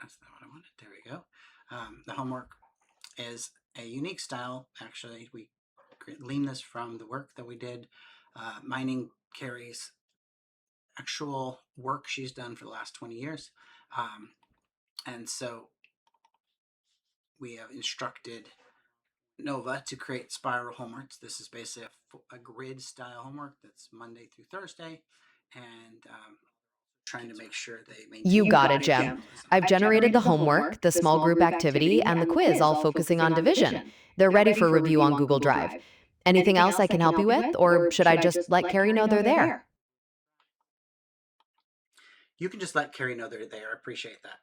That's not what I wanted. There we go. The homework is a unique style. Actually, we gleaned this from the work that we did mining Carrie's actual work she's done for the last 20 years. And so we have instructed Nova to create spiral homeworks. This is basically a grid style homework that's Monday through Thursday, and trying to make sure they maintain. You got it, Jem. I've generated the homework, the small group activity, and the quiz, all focusing on division. They're ready for review on Google Drive. Anything else I can help you with, or should I just let Carrie know they're there? You can just let Carrie know they're there. I appreciate that.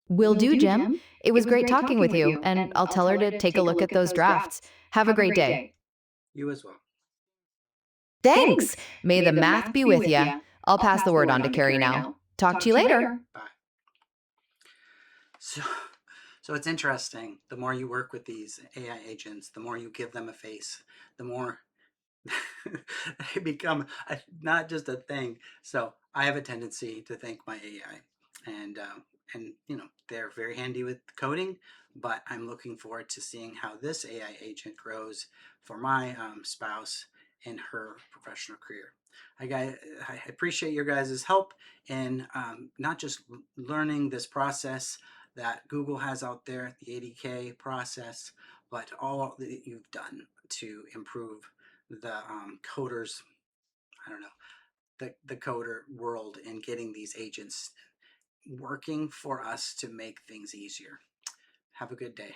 Will do, Jem. It was great talking with you, and I'll tell her to take a look at those drafts. Have a great day. You as well. Thanks. May the math be with ya. I'll pass the word on to Carrie now. Talk to you later. Bye. So it's interesting. The more you work with these AI agents, the more you give them a face, the more they become not just a thing. So I have a tendency to thank my AI, and they're very handy with coding. But I'm looking forward to seeing how this AI agent grows for my spouse in her professional career. I appreciate your guys' help in not just learning this process that Google has out there, the 80K process, but all that you've done to improve the coders, I don't know, the coder world in getting these agents working for us to make things easier. Have a good day.